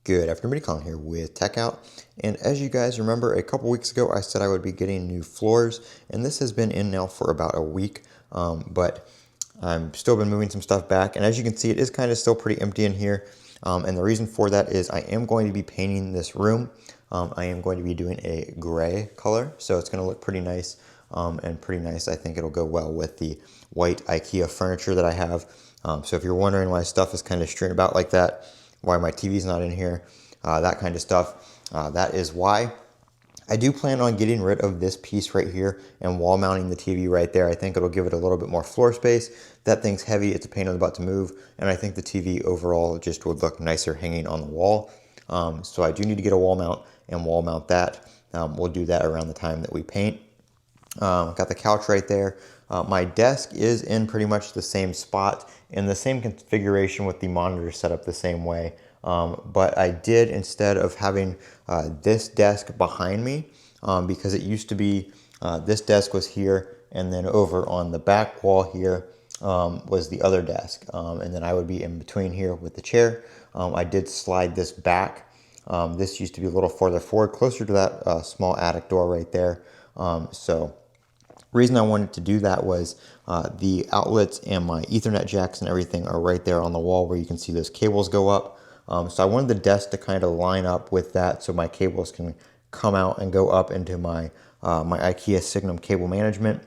Good afternoon, Colin here with Techout. And as you guys remember, a couple weeks ago, I said I would be getting new floors, and this has been in now for about a week, but I've still been moving some stuff back. And as you can see, it is kind of still pretty empty in here. And the reason for that is I am going to be painting this room. I am going to be doing a gray color, so it's going to look pretty nice and pretty nice. I think it'll go well with the white IKEA furniture that I have. So if you're wondering why stuff is kind of strewn about like that, why my TV's not in here, that kind of stuff. That is why. I do plan on getting rid of this piece right here and wall mounting the TV right there. I think it'll give it a little bit more floor space. That thing's heavy, it's a pain in the butt to move, and I think the TV overall just would look nicer hanging on the wall. So I do need to get a wall mount and wall mount that. We'll do that around the time that we paint. Got the couch right there. My desk is in pretty much the same spot in the same configuration with the monitor set up the same way. But I did, instead of having this desk behind me, because it used to be this desk was here, and then over on the back wall here was the other desk. And then I would be in between here with the chair. I did slide this back. This used to be a little farther forward, closer to that small attic door right there. So reason I wanted to do that was the outlets and my Ethernet jacks and everything are right there on the wall where you can see those cables go up. So I wanted the desk to kind of line up with that so my cables can come out and go up into my my IKEA Signum cable management.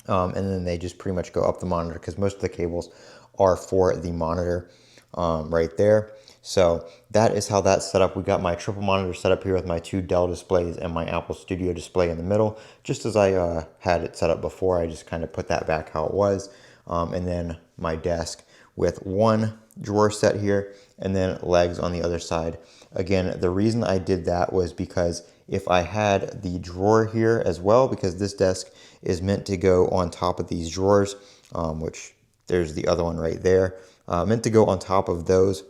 And then they just pretty much go up the monitor because most of the cables are for the monitor right there. So that is how that's set up. We got my triple monitor set up here with my two Dell displays and my Apple Studio display in the middle, just as I had it set up before. I just kind of put that back how it was. And then my desk with one drawer set here and then legs on the other side. Again, the reason I did that was because if I had the drawer here as well, because this desk is meant to go on top of these drawers, which there's the other one right there, meant to go on top of those.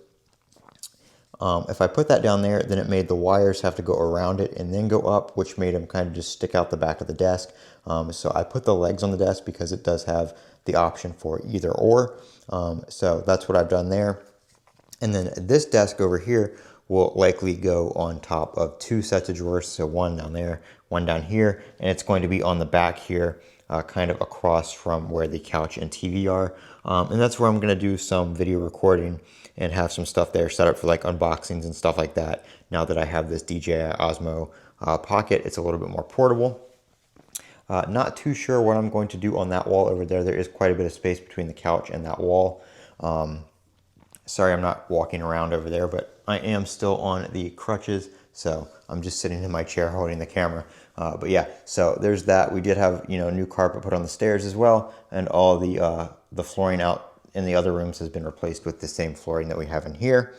If I put that down there, then it made the wires have to go around it and then go up, which made them kind of just stick out the back of the desk. So I put the legs on the desk because it does have the option for either or. So that's what I've done there. And then this desk over here will likely go on top of two sets of drawers. So one down there, one down here, and it's going to be on the back here, kind of across from where the couch and TV are. And that's where I'm going to do some video recording and have some stuff there set up for like unboxings and stuff like that. Now that I have this DJI Osmo Pocket, it's a little bit more portable. Not too sure what I'm going to do on that wall over there. There is quite a bit of space between the couch and that wall. Sorry, I'm not walking around over there, but I am still on the crutches, so I'm just sitting in my chair holding the camera. But yeah, so there's that. We did have, new carpet put on the stairs as well, and all the flooring out in the other rooms has been replaced with the same flooring that we have in here.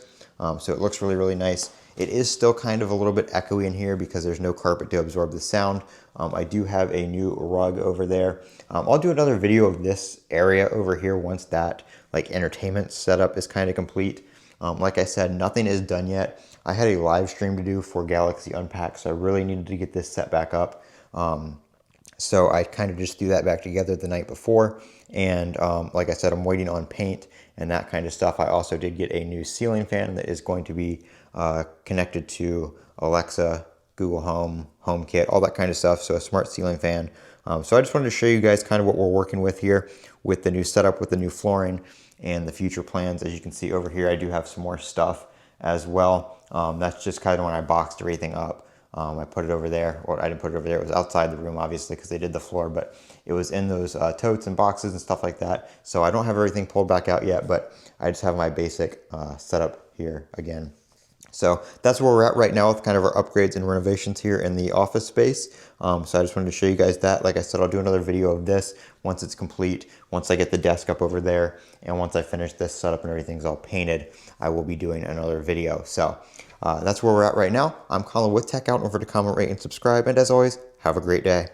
So it looks really, really nice. It is still kind of a little bit echoey in here because there's no carpet to absorb the sound. I do have a new rug over there. I'll do another video of this area over here once that like entertainment setup is kind of complete. Like I said, nothing is done yet. I had a live stream to do for Galaxy Unpacked, so I really needed to get this set back up. So I kind of just threw that back together the night before. And like I said, I'm waiting on paint and that kind of stuff. I also did get a new ceiling fan that is going to be connected to Alexa, Google Home, HomeKit, all that kind of stuff. So a smart ceiling fan. So I just wanted to show you guys kind of what we're working with here with the new setup, with the new flooring and the future plans. As you can see over here, I do have some more stuff as well. That's just kind of when I boxed everything up. I put it over there, or I didn't put it over there. It was outside the room, obviously, because they did the floor, but it was in those totes and boxes and stuff like that. So I don't have everything pulled back out yet, but I just have my basic setup here again. So that's where we're at right now with kind of our upgrades and renovations here in the office space. So I just wanted to show you guys that. Like I said, I'll do another video of this once it's complete, once I get the desk up over there, and once I finish this setup and everything's all painted, I will be doing another video. So that's where we're at right now. I'm Colin with Techout. Don't forget to comment, rate, and subscribe. And as always, have a great day.